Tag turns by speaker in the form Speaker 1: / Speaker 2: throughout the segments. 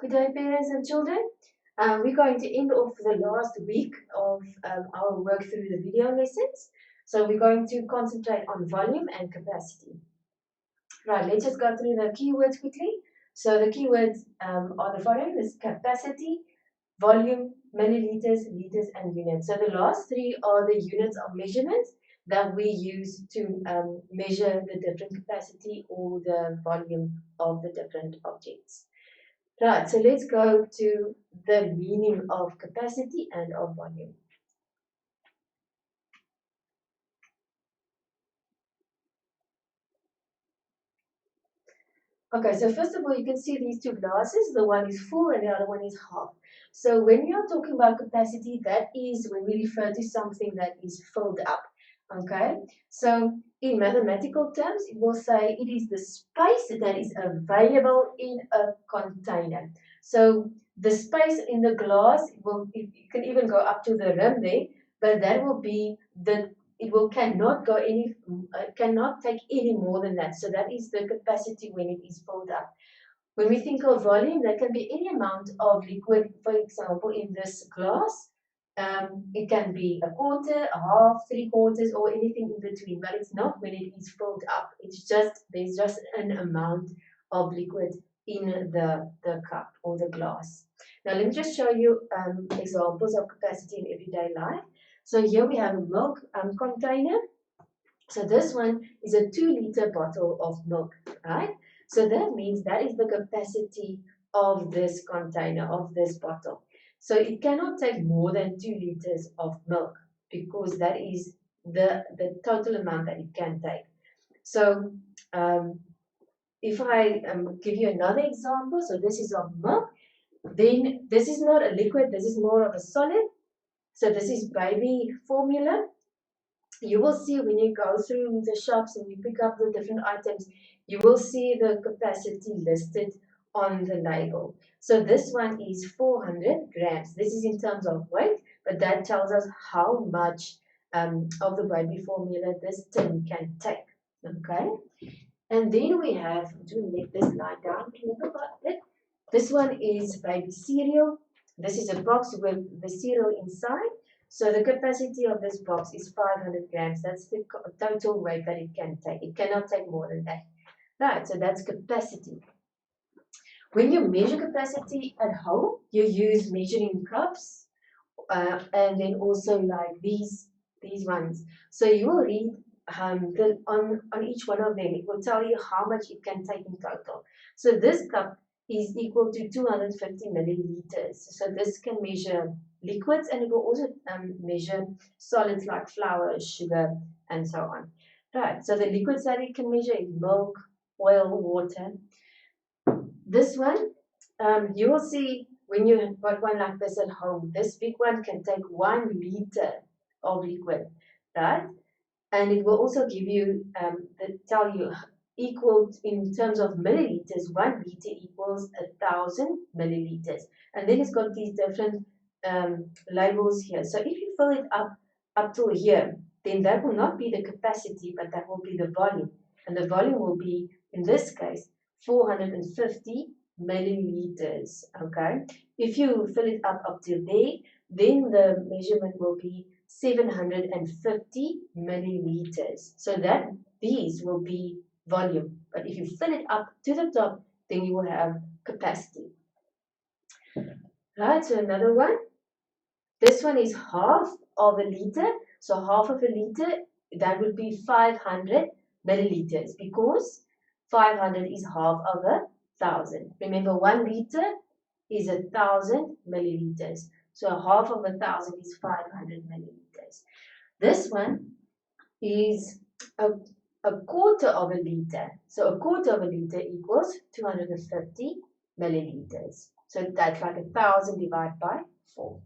Speaker 1: Good day, parents and children. We're going to end off the last week of our work through the video lessons. So we're going to concentrate on volume and capacity. Right, let's just go through the keywords quickly. So the keywords are the following: is capacity, volume, milliliters, liters, and units. So the last three are the units of measurements that we use to measure the different capacity or the volume of the different objects. Right, so let's go to the meaning of capacity and of volume. Okay, so first of all, you can see these two glasses. The one is full and the other one is half. So when you are talking about capacity, that is when we refer to something that is filled up. Okay, so in mathematical terms, it will say it is the space that is available in a container. So the space in the glass will, you can even go up to the rim there, but that will be the it will cannot go any cannot take any more than that. So that is the capacity when it is filled up. When we think of volume, that can be any amount of liquid. For example, in this glass, it can be a quarter, a half, three quarters, or anything in between. But it's not when it is filled up. It's just there's just an amount of liquid in the cup or the glass. Now let me just show you examples of capacity in everyday life. So here we have a milk container. So this one is a 2-liter bottle of milk, right? So that means that is the capacity of this container, of this bottle. So it cannot take more than 2 liters of milk because that is the total amount that it can take. So if I give you another example, so this is of milk, then this is not a liquid, this is more of a solid. So this is baby formula. You will see when you go through the shops and you pick up the different items, you will see the capacity listed on the label. So this one is 400 grams. This is in terms of weight, but that tells us how much of the baby formula this tin can take. Okay, and then we have to make this lie down a little bit. This one is baby cereal. This is a box with the cereal inside. So the capacity of this box is 500 grams. That's the total weight that it can take. It cannot take more than that. Right, so that's capacity. When you measure capacity at home, you use measuring cups and then also like these ones. So you will read on each one of them, it will tell you how much it can take in total. So this cup is equal to 250 milliliters. So this can measure liquids and it will also measure solids like flour, sugar, and so on. Right, so the liquids that it can measure is milk, oil, water. This one, you will see when you have got one like this at home, this big one can take 1 liter of liquid, right? And it will also give you, tell you equal in terms of milliliters, 1 liter equals 1,000 milliliters. And then it's got these different labels here. So if you fill it up to here, then that will not be the capacity, but that will be the volume. And the volume will be, in this case, 450 milliliters. Okay. If you fill it up to there, then the measurement will be 750 milliliters. So that these will be volume. But if you fill it up to the top, then you will have capacity. Right, so another one. This one is half of a liter. So half of a liter, that would be 500 milliliters because 500 is half of 1,000. Remember, 1 liter is 1,000 milliliters. So half of 1,000 is 500 milliliters. This one is a quarter of a liter. So a quarter of a liter equals 250 milliliters. So that's like 1,000 divided by 4.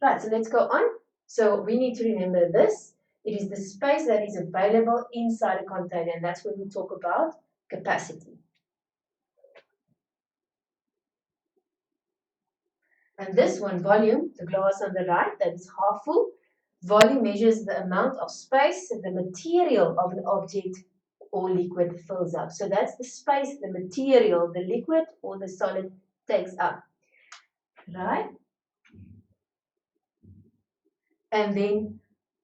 Speaker 1: Right, so let's go on. So we need to remember this. It is the space that is available inside a container, and that's when we talk about capacity. And this one, volume, the glass on the right, that is half full. Volume measures the amount of space the material of an object or liquid fills up. So that's the space, the material, the liquid or the solid takes up, right? And then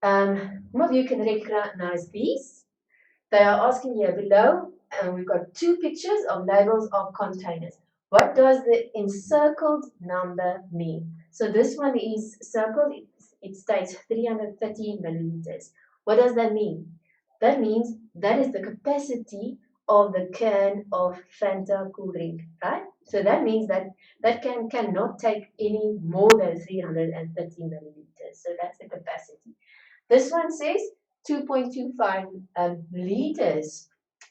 Speaker 1: some of you can recognize these. They are asking here below, and we've got two pictures of labels of containers. What does the encircled number mean? So this one is circled, it states 330 milliliters. What does that mean? That means that is the capacity of the can of Fanta cool drink, right? So that means that that can cannot take any more than 330 milliliters. So that's the capacity. This one says 2.25 liters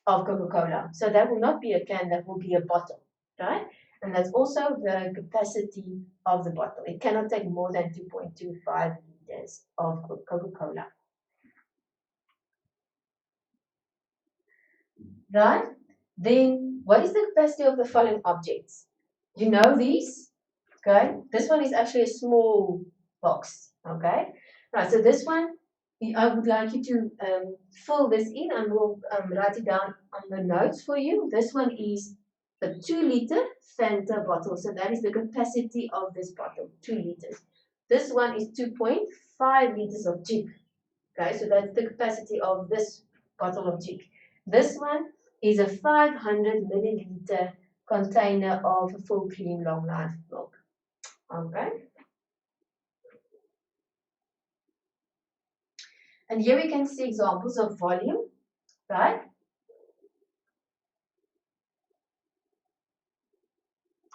Speaker 1: of Coca-Cola. So that will not be a can, that will be a bottle, right? And that's also the capacity of the bottle. It cannot take more than 2.25 liters of Coca-Cola, right? Then what is the capacity of the following objects? You know these, okay? This one is actually a small box, okay? Right, so this one, I would like you to fill this in and we'll write it down on the notes for you. This one is a 2-liter Fanta bottle. So that is the capacity of this bottle, 2 liters. This one is 2.5 liters of Jik. Okay, so that's the capacity of this bottle of Jik. This one is a 500 milliliter container of full cream long life milk. Okay. And here we can see examples of volume, right?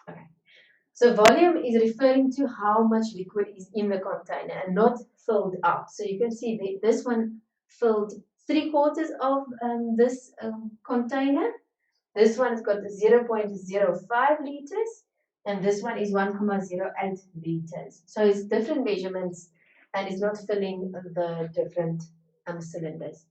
Speaker 1: Okay. So volume is referring to how much liquid is in the container and not filled up. So you can see this one filled 3/4 of this container. This one has got 0.05 liters and this one is 1.08 liters. So it's different measurements and it's not filling the different cylinders.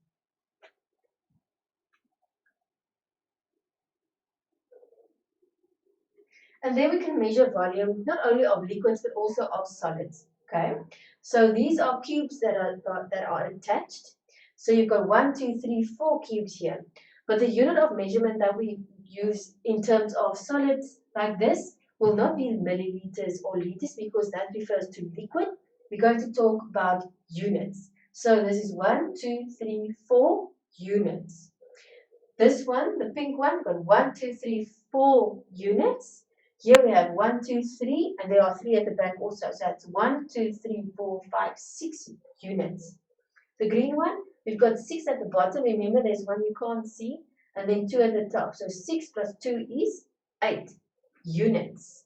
Speaker 1: And then we can measure volume not only of liquids but also of solids. Okay, so these are cubes that are attached. So you've got 1, 2, 3, 4 cubes here. But the unit of measurement that we use in terms of solids like this will not be milliliters or liters because that refers to liquid. We're going to talk about units. So this is 1, 2, 3, 4 units. This one, the pink one, got 1, 2, 3, 4 units. Here we have 1, 2, 3, and there are 3 at the back also. So that's 1, 2, 3, 4, 5, 6 units. The green one, we've got 6 at the bottom. Remember, there's one you can't see, and then 2 at the top. So 6 plus 2 is 8 units.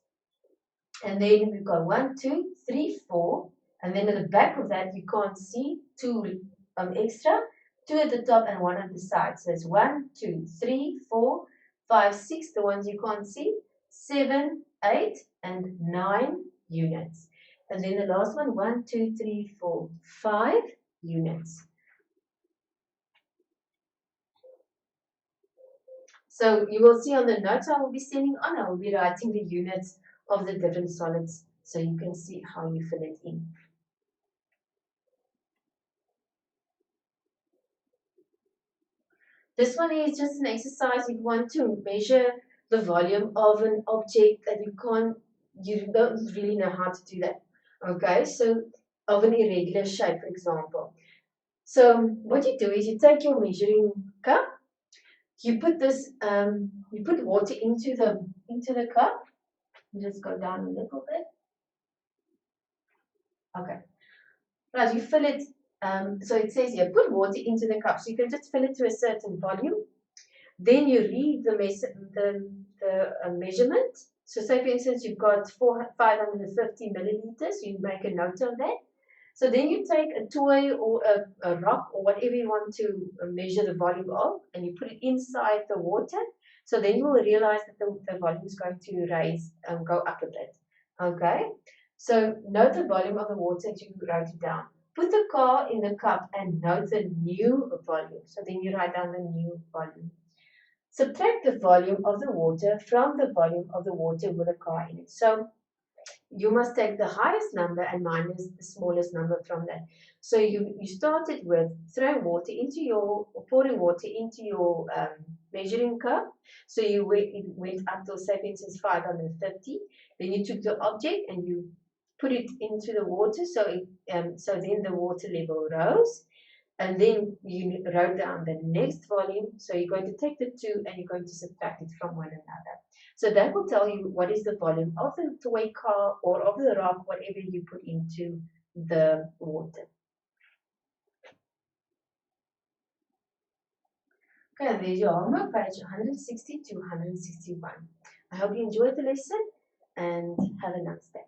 Speaker 1: And then we've got 1, 2, 3, 4, and then at the back of that you can't see 2 extra. 2 at the top and 1 at the side. So it's 1, 2, 3, 4, 5, 6, the ones you can't see, 7, 8, and 9 units. And then the last one, 1, 2, 3, 4, 5 units. So you will see on the notes I will be sending on, I will be writing the units of the different solids so you can see how you fill it in. This one is just an exercise if you want to measure the volume of an object that you don't really know how to do that. Okay, so of an irregular shape, for example. So what you do is you take your measuring cup, you put this, you put water into the cup. Just go down a little bit. Okay, right, you fill it. So it says here, put water into the cup. So you can just fill it to a certain volume. Then you read the measurement. So say for instance you've got 550 milliliters, you make a note of that. So then you take a toy or a rock or whatever you want to measure the volume of and you put it inside the water. So then you will realize that the volume is going to go up a bit. Okay, so note the volume of the water as you write it down. Put the car in the cup and note the new volume. So then you write down the new volume. Subtract the volume of the water from the volume of the water with a car in it. So you must take the highest number and minus the smallest number from that. So you started with throwing water into your, or pouring water into your measuring cup. So it went up to, say, for instance, 550. Then you took the object and you put it into the water. So then the water level rose. And then you wrote down the next volume. So you're going to take the two and you're going to subtract it from one another. So that will tell you what is the volume of the toy car or of the rock, whatever you put into the water. Okay, there's your homework, page 160 to 161. I hope you enjoyed the lesson and have a nice day.